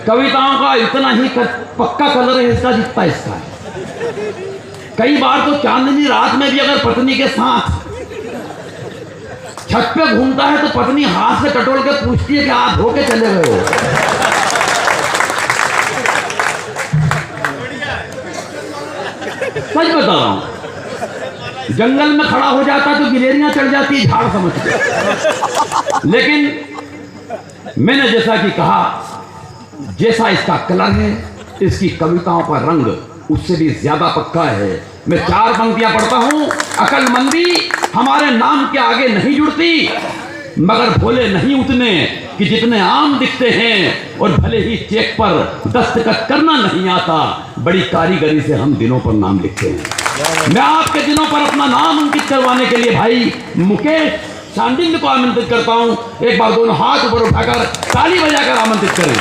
कविताओं का इतना ही पक्का कलर है इसका जितना इसका है। कई बार तो चांदनी रात में भी अगर पत्नी के साथ छत पे घूमता है तो पत्नी हाथ से टटोल के पूछती है कि आप धो के चले गए हो। सच बता रहा हूं, जंगल में खड़ा हो जाता तो गिलेरियां चढ़ जाती झाड़ समझ के। लेकिन मैंने जैसा कि कहा, जैसा इसका कलर है, इसकी कविताओं का रंग उससे भी ज्यादा पक्का है। मैं 4 पंक्तियां पढ़ता हूं। अकलमंदी हमारे नाम के आगे नहीं जुड़ती, मगर भोले नहीं उतने कि जितने आम दिखते हैं, और भले ही चेक पर दस्तखत करना नहीं आता, बड़ी कारीगरी से हम दिनों पर नाम लिखते हैं। मैं आपके दिनों पर अपना नाम अंकित करवाने के लिए भाई मुकेश सांडिल्य को आमंत्रित करता हूं। एक बार दोनों हाथ ऊपर उठाकर ताली बजाकर आमंत्रित करें।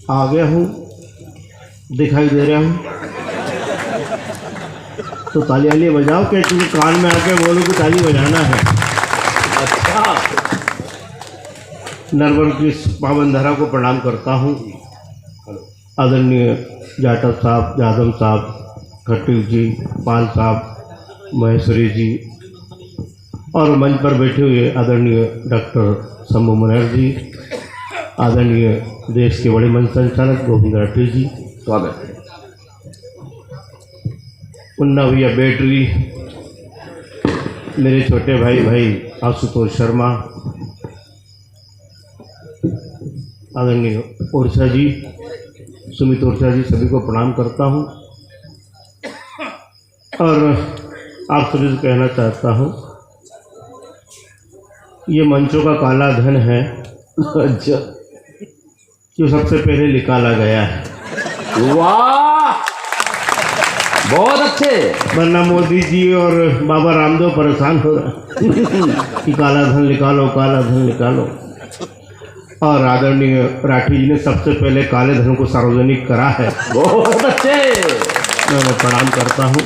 आ गया हूँ, दिखाई दे रहा हूँ, तो ताली वाली बजाओ कि तुम कान में आके बोलो कि ताली बजाना है। अच्छा, नरवर की पावन धरा को प्रणाम करता हूँ। आदरणीय जाटव साहब, यादव साहब, खट्टू जी, पाल साहब, महेश्वरी जी, और मंच पर बैठे हुए आदरणीय डॉक्टर शंभू मुनहर जी, आदरणीय देश के बड़े मंच संचालक गोविंद राठी जी, स्वागत है। मुन्ना भैया बैटरी, मेरे छोटे भाई आशुतोष शर्मा, आदरणीय ओरछा जी, सुमित ओरछा जी, सभी को प्रणाम करता हूँ। और आप सभी से कहना चाहता हूँ, ये मंचों का काला धन है अच्छा, जो सबसे पहले निकाला गया है। वाह, बहुत अच्छे। वरना मोदी जी और बाबा रामदेव परेशान हो रहे कि काला धन निकालो, काला धन निकालो। और आदरणीय राठी जी ने सबसे पहले काले धन को सार्वजनिक करा है। बहुत अच्छे, मैं उन्हें प्रणाम करता हूँ।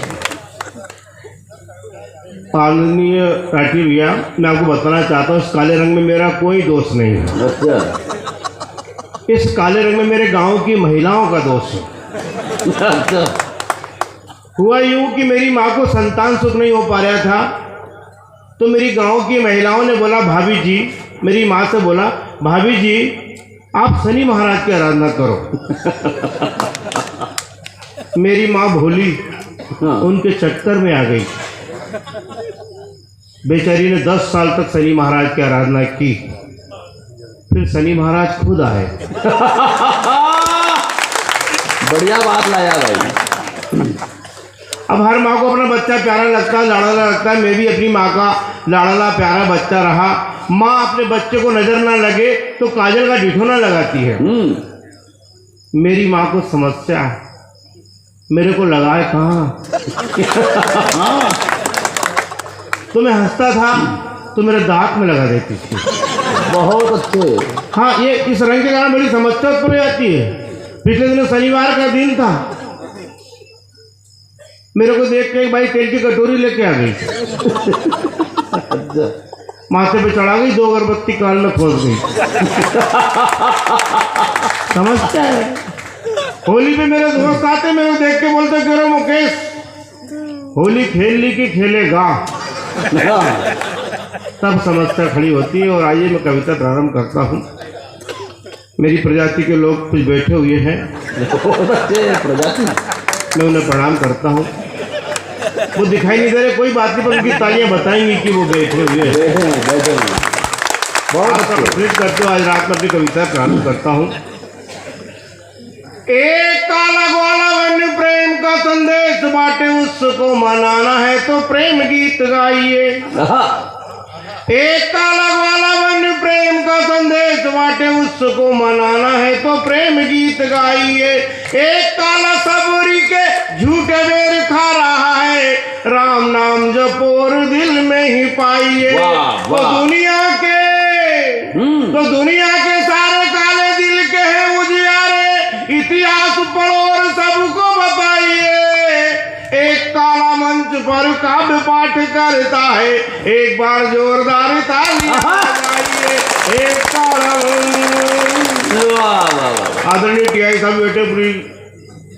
आदरणीय राठी भैया, मैं आपको बताना चाहता हूँ, इस काले रंग में मेरा कोई दोष नहीं है। अच्छा, इस काले रंग में मेरे गांव की महिलाओं का दोष है। अच्छा, हुआ यूं कि मेरी माँ को संतान सुख नहीं हो पा रहा था, तो मेरी गांव की महिलाओं ने बोला, भाभी जी, मेरी माँ से बोला, भाभी जी आप शनि महाराज की आराधना करो। मेरी माँ भोली उनके चक्कर में आ गई। बेचारी ने 10 साल तक शनि महाराज की आराधना की, फिर शनि महाराज खुद आए। बढ़िया बात लाया भाई। अब हर माँ को अपना बच्चा प्यारा लगता है, लाड़ला लगता है। मैं भी अपनी माँ का लाड़ला प्यारा बच्चा रहा। माँ अपने बच्चे को नजर ना लगे तो काजल का डिठोना लगाती है। मेरी माँ को समस्या है, मेरे को लगाए कहाँ। तो मैं हंसता था तो मेरे दांत में लगा देती थी। बहुत अच्छे। हाँ, ये इस रंग के कारण बड़ी समस्या उत्पन्न हो जाती है। पिछले दिनों शनिवार का दिन था, मेरे को देख के एक भाई तेल की कटोरी लेके आ गई। माथे पे चढ़ा गई, 2 अगरबत्ती कान में खोस गई। समझता है। होली पे मेरे दोस्त आते, मेरे को देख के बोलते, करो मुकेश, होली खेल ली कि खेलेगा। तब समस्या खड़ी होती है। और आइए मैं कविता प्रारंभ करता हूँ। मेरी प्रजाति के लोग कुछ बैठे हुए हैं, प्रजाति, मैं उन्हें प्रणाम करता हूँ। वो दिखाई नहीं दे रहे, कोई बात नहीं, पर उनकी तालियां बताएंगी कि वो बैठे हुए हैं। बहुत कंप्लीट करते हो। आज रात में अपनी कविता प्रारंभ करता हूँ। एक काला ग्वाला वन प्रेम का संदेश बांटे, उसको मनाना है तो प्रेम गीत गाइए। एक काला ग्वाला वन प्रेम का संदेश बांटे, उसको मनाना है तो प्रेम गीत गाइए। एक काला सबूरी के झूठे बेर खा रहा है, राम नाम जपोर दिल में ही पाइए। तो दुनिया के सारे काले दिल के हैं उजियारे, इतिहास पढ़ो और सबको बताइए। एक काला मंच पर काव्य पाठ करता है, एक बार जोरदार ताली बजाइए। एक काला आदरणीय टीआई साहब बेटे, पूरी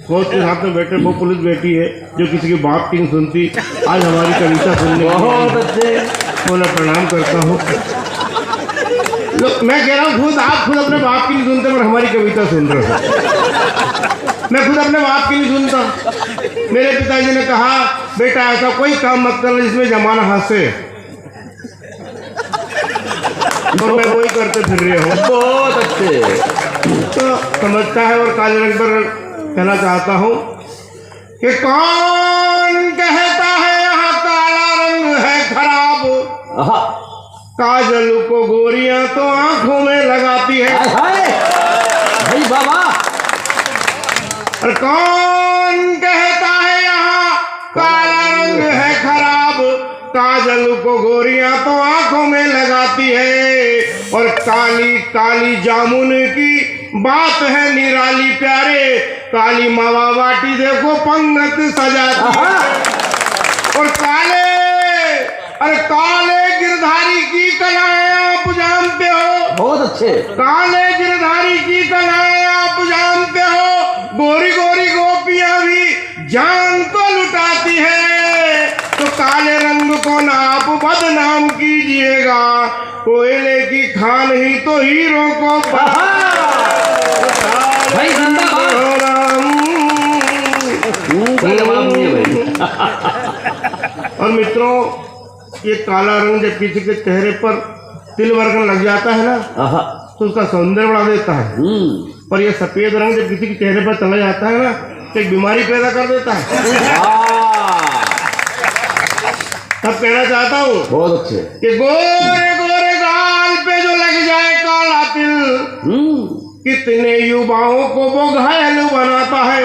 फौज के साथ में बैठे, वो पुलिस बेटी है जो किसी के बाप की नहीं सुनती, आज हमारी कविता सुनने बहुत अच्छे। मैं प्रणाम करता हूँ। मैं कह रहा हूँ खुद आप खुद अपने बाप की नहीं सुनते पर हमारी कविता सुन रहे हो। मैं खुद अपने बाप की नहीं सुनता। मेरे पिताजी ने कहा बेटा ऐसा कोई काम मत करना जिसमें जमाना हंसे, तो मैं वही करते फिर रहे हूँ। बहुत अच्छे। तो समझता है और काले रंग पर कहना चाहता हूँ कि कौन कहता है यहाँ काला रंग है खराब, काजल को गोरियां तो आंखों में लगाती है। भाई बाबा। और कौन कहता है यहाँ काला रंग है खराब, काजल को गोरियां तो आंखों में लगाती है। और काली काली जामुन की बात है निराली प्यारे, काली मावा बाटी देखो पंगत सजाती है। और अरे काले गिरधारी की कलाएं आप जानते हो। बहुत अच्छे। काले गिरधारी की कलाएं आप जानते हो, गोरी गोरी गोपियां भी जान को लुटाती है। तो काले रंग को ना आप बदनाम कीजिएगा, कोयले की खान ही तो हीरो को भाई और मित्रों, ये काला रंग जब किसी के चेहरे पर तिल वर्गन लग जाता है ना, तो उसका सौंदर्य बढ़ा देता है। और ये सफेद रंग जब किसी के चेहरे पर चला जाता है ना, तो एक बीमारी पैदा कर देता है। तब कहना चाहता हूँ बहुत अच्छे कि गोरे गोरे गाल पे जो लग जाए काला तिल, कितने युवाओं को वो घायल बनाता है।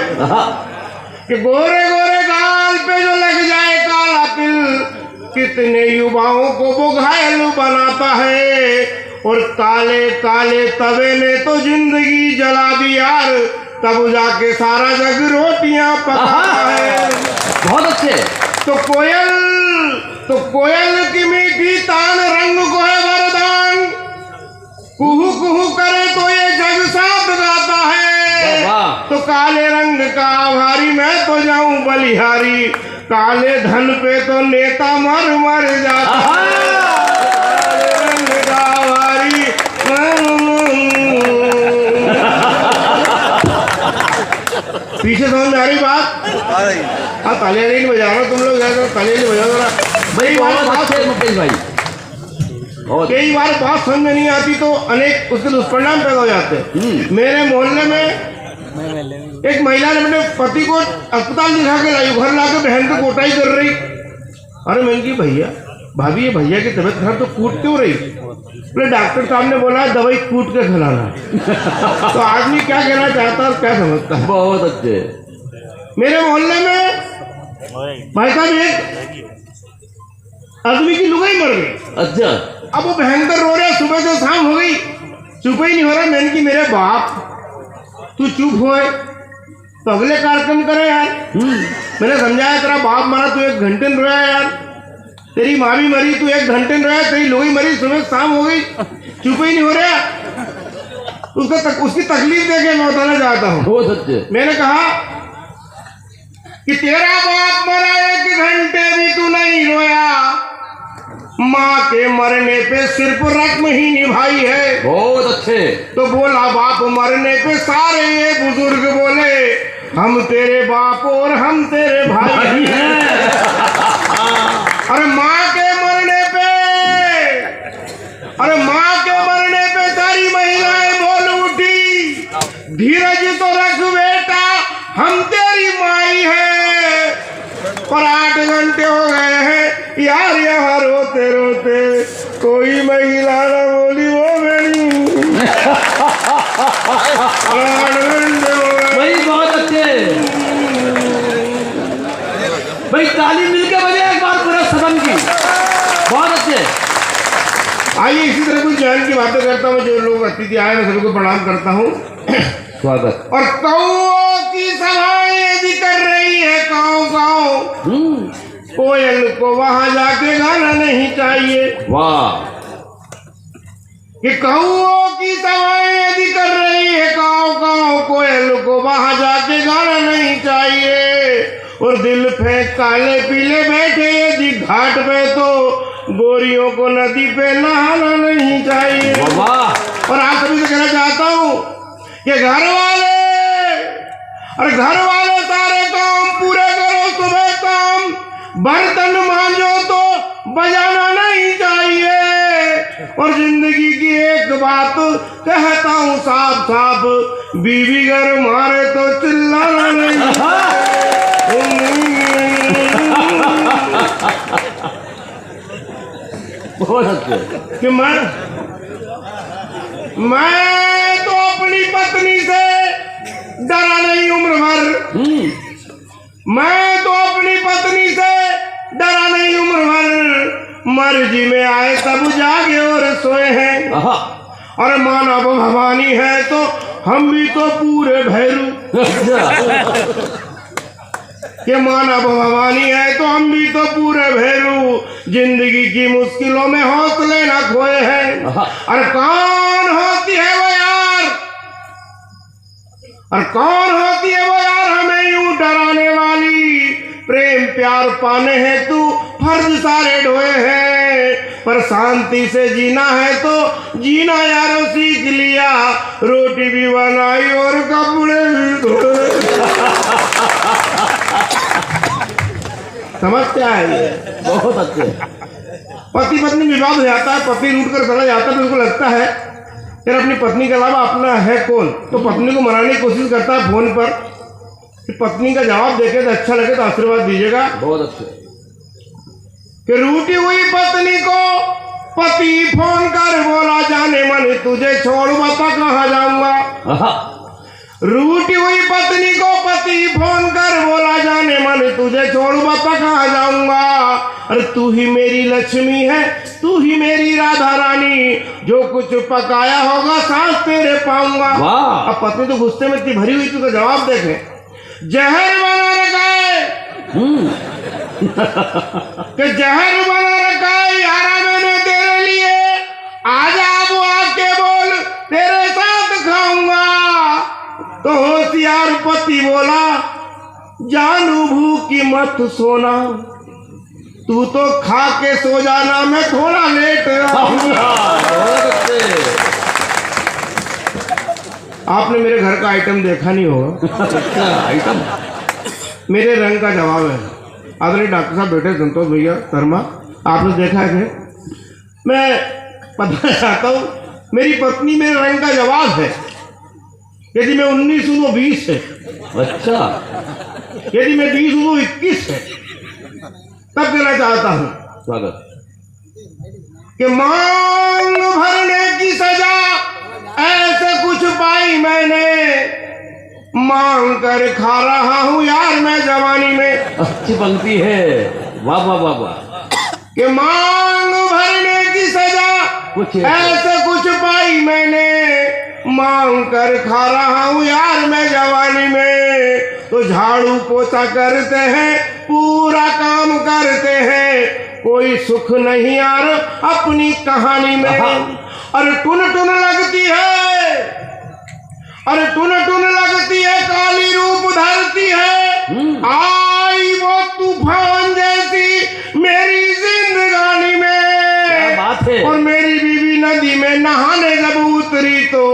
कि गोरे गोरे गाल पे जो लग जाए काला तिल, कितने युवाओं को वो घायल बनाता है। और काले काले तवे ने तो जिंदगी जला दी यार, तब जाके सारा जग रोटियां पकाता है। बहुत अच्छे। तो कोयल की मीठी तान रंग को है वरदान, कुहू कुहू करे तो ये जग साथ गाता है। तो काले रंग का आभारी मैं तो जाऊं बलिहारी, काले धन पे तो नेता मर मर जाता है। काले रंग का आभारी पीछे समझ में आ रही बात? हाँ, तालियां नहीं बजा रहा तुम लोग, तालियां नहीं बजा रहा भाई। कई बार बात समझ में नहीं आती तो अनेक उसके दुष्परिणाम पैदा हो जाते हैं। मेरे मोहल्ले में एक महिला ने अपने पति को अस्पताल दिखा के लाई, घर ला के बहन को कोटाई कर रही। अरे मैंने की भैया भाभी ये भैया की तबीयत खराब तो कूट क्यों रही? बोले डॉक्टर साहब ने बोला दवाई कूट के खिलाना। तो आदमी क्या कहना चाहता है और क्या समझता है? बहुत अच्छे। मेरे मोहल्ले में भाई साहब एक आदमी की लुगाई मर गई। अच्छा। अब वो भयंकर रो रहा, सुबह से शाम हो गई, चुप ही नहीं हो रहा। मैंने की मेरे बाप तू चुप होए तो अगले कार्यक्रम करे यार। मैंने समझाया तेरा बाप मरा तू 1 घंटे में रोया यार, तेरी माँ भी मरी तू 1 घंटे में रोया, तेरी लोई मरी सुबह शाम हो गई, चुप ही नहीं हो रहा। उसकी तकलीफ देखे मैं बताना चाहता हूँ। बहुत अच्छे। मैंने कहा कि तेरा बाप मरा 1 घंटे भी तू नहीं रोया, माँ के मरने पे सिर्फ रस्म ही निभाई है। बहुत अच्छे। तो बोला बाप मरने पे सारे ये बुजुर्ग बोले हम तेरे बाप और हम तेरे भाई हैं। अरे माँ के मरने पे सारी महिलाएं बोल उठी धीरज तो रख बेटा हम तेरी माई है। और 8 घंटे हो गए हैं यार यहाँ रोते रोते, कोई महिला न बोली वो मेरी। 8 घंटे हो गए भाई बहुत अच्छे। भाई ताली मिलके बजे एक बार पूरा सदन की। बहुत अच्छे। आइए इसी तरह कुछ ज्ञान की बातें करता हूँ। जो लोग अतिथि आए मैं सभी को प्रणाम करता हूँ। स्वागत। और कौओं की सभाएं यदि कर रही है गाँव गाँव, कोयल को वहां जाके गाना नहीं चाहिए। वाह। कि कौओं की सवाएं यदि कर रही है काव काव, कोयल को वहां जाके गाना नहीं चाहिए। और दिल फेंक काले पीले बैठे यदि घाट पे, तो गोरियों को नदी पे नहाना नहीं चाहिए। वाह। और आप सभी से कहना चाहता हूँ कि घर वाले सारे काम पूरे करो, सुबह काम बर्तन मांजो तो बजाना नहीं चाहिए। और जिंदगी की एक बात कहता हूँ साफ साफ, बीवी घर मारे तो चिल्लाना नहीं। बहुत अच्छे। कि मैं तो अपनी पत्नी से डरा नहीं उम्र भर। मैं तो अपनी पत्नी से डरा नहीं उम्र भर। मर्जी में आए तब जागे और सोए हैं। और माना भवानी है तो हम भी तो पूरे भैरू। कि माना भवानी है तो हम भी तो पूरे भैरू। जिंदगी की मुश्किलों में हौसले न खोए हैं। और कौन होती है वो यार, और कौन होती है वो यार हमें यूं डराने वाली। प्रेम प्यार पाने हैं तू फर्ज सारे ढोए हैं। पर शांति से जीना है तो जीना यारो सीख लिया। रोटी भी बनाई और कपड़े भी धोए। समझते हैं ये? बहुत अच्छे। पति पत्नी विवाद हो जाता है, पति रूठ कर चला जाता है, तो उसको लगता है यार अपनी पत्नी के अलावा अपना है कौन। तो पत्नी को मनाने की कोशिश करता है फोन पर। कि पत्नी का जवाब देखे तो अच्छा लगे तो आशीर्वाद दीजिएगा। बहुत अच्छे। कि रूठी हुई पत्नी को पति फोन कर बोला, जाने मन तुझे छोड़ बता कहाँ जाऊंगा। रूठी हुई पत्नी को पति फोन कर बोला, जाने मन तुझे छोड़ बता कहाँ जाऊंगा। अरे तू ही मेरी लक्ष्मी है, तू ही मेरी राधा रानी, जो कुछ पकाया होगा सांस तेरे पाऊंगा। अब पत्नी तो गुस्से में इतनी भरी हुई थी, तो जवाब देखे, जहर बना रखा है कि जहर बना रखा है यारा मैंने तेरे लिए, आजा वो आके बोल तेरे साथ खाऊंगा। तो होशियार पति बोला, जानू भूखी मत सोना, तू तो खा के सो जाना, मैं थोड़ा लेट आऊंगा। आपने मेरे घर का आइटम देखा नहीं होगा। आइटम मेरे रंग का जवाब है। आदरणीय डॉक्टर साहब बैठे संतोष भैया शर्मा, आपने देखा है? मैं बताना चाहता हूँ, मेरी पत्नी मेरे रंग का जवाब है। यदि मैं 19 हूँ वो 20 है। अच्छा। यदि मैं 20 हूँ वो 21 है। तब कहना चाहता हूँ स्वागत कि मांग भरने की सजा ऐसे कुछ पाई मैंने, मांग कर खा रहा हूँ यार मैं जवानी में। अच्छी पंक्ति है। वाह वाह वाह वाह। कि मांग भरने की सजा कुछ ऐसे कुछ पाई मैंने, मांग कर खा रहा हूँ यार मैं जवानी में। तो झाड़ू पोछा करते हैं, पूरा काम करते हैं, कोई सुख नहीं यार अपनी कहानी में। और टुन टुन लगती है, और टुन टुन लगती है, काली रूप धरती है, आई वो तूफान जैसी मेरी जिंदगानी में। क्या बात है। और मेरी बीवी नदी में नहाने जब उतरी तो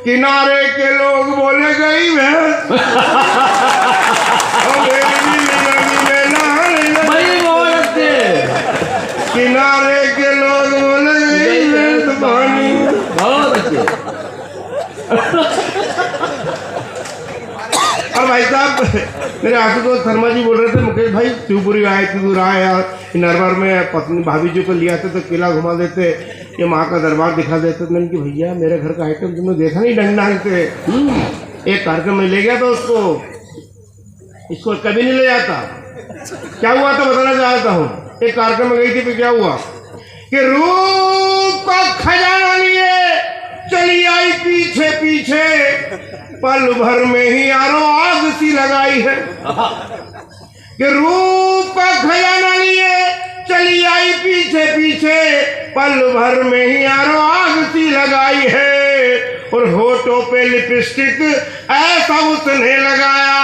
किनारे के लोग बोले गई भैंस। और मेरी बीवी नदी में नहाने किनारे के लोग बोले गई भैंस पानी। बहुत अच्छे। और भाई साहब मेरे आशुतोष शर्मा जी बोल रहे थे, मुकेश भाई शिवपुरी आए थे, दूर आए यार नरवर में पत्नी भाभी जी को लिया तो किला घुमा देते, ये माँ का दरबार दिखा देते। मैंने कि भैया मेरे घर का आइटम तुमने देखा नहीं, डंडा से एक कार्यक्रम में ले गया था उसको, इसको कभी नहीं ले जाता। क्या हुआ था बताना चाहता हूँ। एक कार्यक्रम में गई थी तो क्या हुआ कि रूप का खजाना लिए चली आई पीछे पीछे, पल भर में ही यारो आग सी लगाई है। कि रूप का खजाना लिए चली आई पीछे पीछे, पल भर में ही यारो आग सी लगाई है। और होठों पे लिपस्टिक ऐसा उसने लगाया,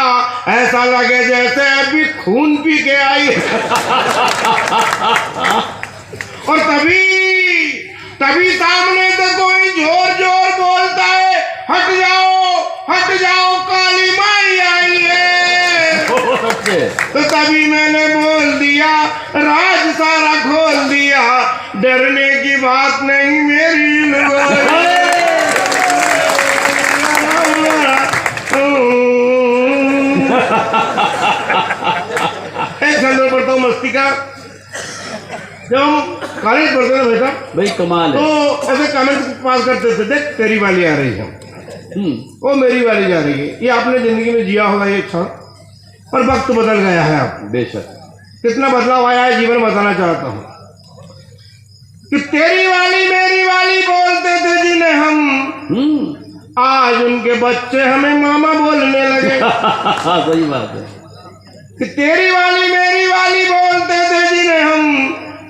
ऐसा लगे जैसे अभी खून पी के आई। और तभी सामने से कोई जोर जोर बोलता है, हट जाओ काली माई आई है। तो तभी मैंने बोल दिया, राज सारा खोल दिया, डरने की बात नहीं मेरी। एक संदर्भ पढ़ता हूँ मस्ती का। जब हम कॉलेज पढ़ते थे भाई साहब, भाई कमाल है, तो ऐसे कमेंट पास करते थे, देख तेरी वाली आ रही है, वो मेरी वाली जा रही है। ये आपने जिंदगी में जिया होगा ये क्षण, और वक्त बदल गया है। आप बेशक कितना बदलाव आया है जीवन बताना चाहता हूँ कि तेरी वाली मेरी वाली बोलते थे जिन्हें हम, आज उनके बच्चे हमें मामा बोलने लगे। सही बात है कि तेरी वाली मेरी वाली बोलते थे जिन्हें हम,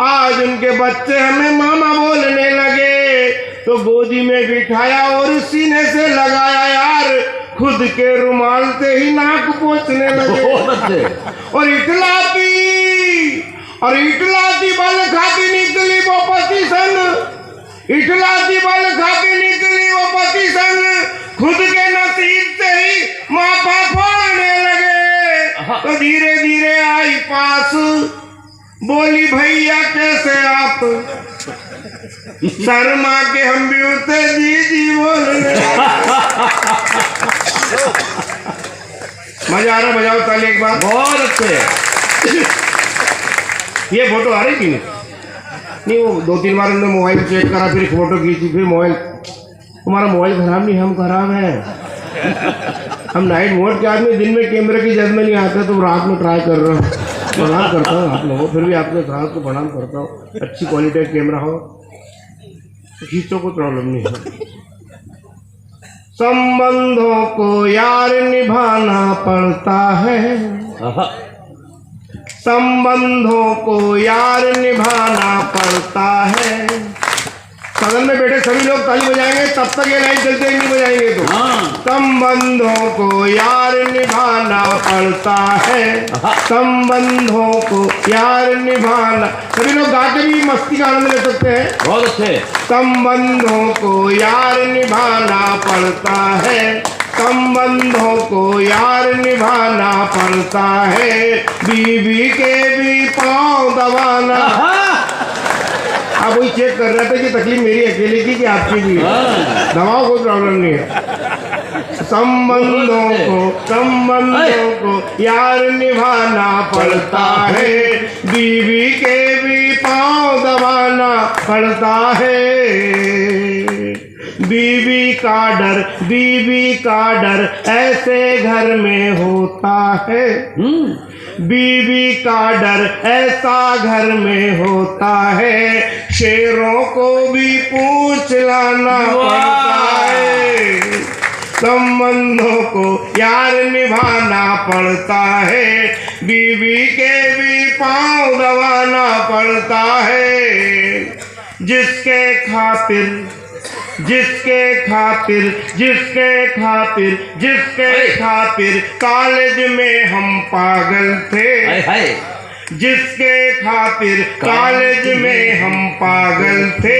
आज उनके बच्चे हमें मामा बोलने लगे। तो गोदी में बिठाया और सीने से लगाया यार, खुद के रुमाल से ही नाक पोंछने लगे। और इटलाती बल खाती निकली वो पति संग, इटलाती बल खाती निकली वो पति संग, खुद के नसीब से ही माथा फोड़ने लगे। तो धीरे धीरे आई पास, बोली भैया कैसे आप, शर्मा के हम भी उसे जी बोलने। मजा आ रहा, बजाओ ताली एक बार। बहुत अच्छे। ये फोटो आ रही कि नहीं? वो 2-3 बार हमने मोबाइल चेक करा, फिर फोटो खींची, फिर मोबाइल, तुम्हारा मोबाइल खराब नहीं, हम खराब है। हम नाइट मोड के आदमी, दिन में कैमरे की जद में नहीं आते, तो रात में ट्राई कर रहे हो। प्रणाम करता हूँ आप लोगों, फिर भी आपके साथ को प्रणाम करता हूँ। अच्छी क्वालिटी का कैमरा हो तो खींचो, कोई प्रॉब्लम नहीं है। संबंधों को यार निभाना पड़ता है, संबंधों को यार निभाना पड़ता है। सदन में बैठे सभी लोग ताली बजाएंगे, तब तक ये लाइन चलते ही नहीं बजाएंगे तो। संबंधों को यार निभाना पड़ता है, संबंधों को यार निभाना। सभी लोग गा के भी मस्ती का आनंद ले सकते हैं। बहुत अच्छे। संबंधों को यार निभाना पड़ता है, संबंधों को यार निभाना पड़ता है, बीवी के भी पाँव दबाना। आप वही चेक कर रहे थे कि तकलीफ मेरी अकेले की कि आपकी भी है, दबाओ, कोई प्रॉब्लम नहीं है। संबंधों को यार निभाना पड़ता है, बीवी के भी पाँव दबाना पड़ता है। बीवी का डर ऐसे घर में होता है, बीवी का डर ऐसा घर में होता है, शेरों को भी पूछ लाना पड़ता है। संबंधों को यार निभाना पड़ता है, बीवी के भी पाँव दबाना पड़ता है। जिसके खातिर कॉलेज में हम पागल थे, जिसके खातिर कॉलेज में हम पागल थे,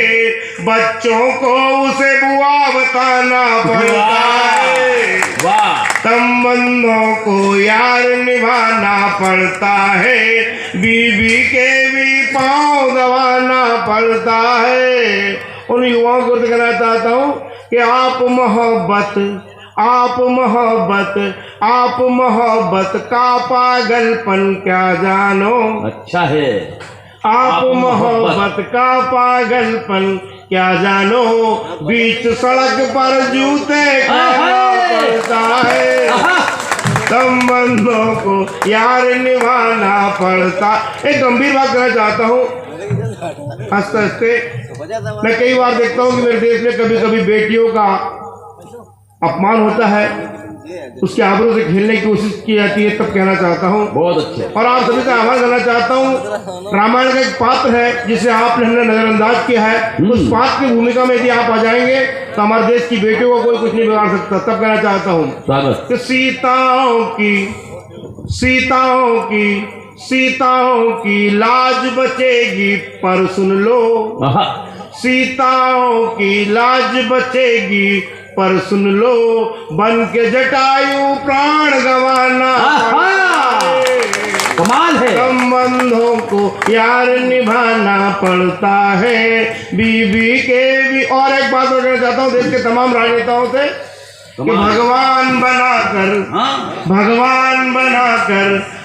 बच्चों को उसे बुआ बताना पड़ता है। संबंधों को यार निभाना पड़ता है, बीवी के भी पाँव दबाना पड़ता है। उन युवाओं को कहना चाहता हूँ कि आप मोहब्बत का पागलपन क्या जानो। अच्छा है। आप मोहब्बत का पागलपन क्या जानो, बीच सड़क पर जूते पड़ता है। संबंधों को यार निभाना पड़ता। एक गंभीर बात कहना चाहता हूँ, हंसते हंसते मैं कई बार देखता हूँ कि मेरे देश में कभी कभी बेटियों का अपमान होता है, उसके आबरू से खेलने की कोशिश की जाती है, तब कहना चाहता हूँ। बहुत अच्छे। और आप सभी का आह्वान करना चाहता हूँ, रामायण का एक पात्र है जिसे आपने नजरअंदाज किया है, उस पात्र की भूमिका में यदि आप आ जाएंगे तो हमारे देश की बेटियों को कोई कुछ नहीं बिगाड़ सकता। तब कहना चाहता हूँ कि सीताओं की लाज बचेगी, पर सुन लो, सीताओं की लाज बचेगी, पर सुन लो, बन के जटायु प्राण गंवाना कमाल है। संबंधों को यार निभाना पड़ता है, बीबी के भी। और एक बात बोलना चाहता हूँ देश के तमाम राजनेताओं से कि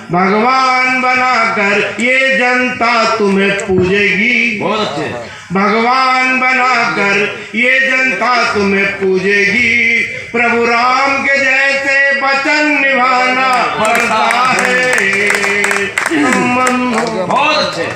भगवान बनाकर ये जनता तुम्हें पूजेगी। बहुत अच्छे। भगवान बनाकर ये जनता तुम्हें पूजेगी, प्रभु राम के जैसे वचन निभाना पड़ता है। बहुत अच्छे।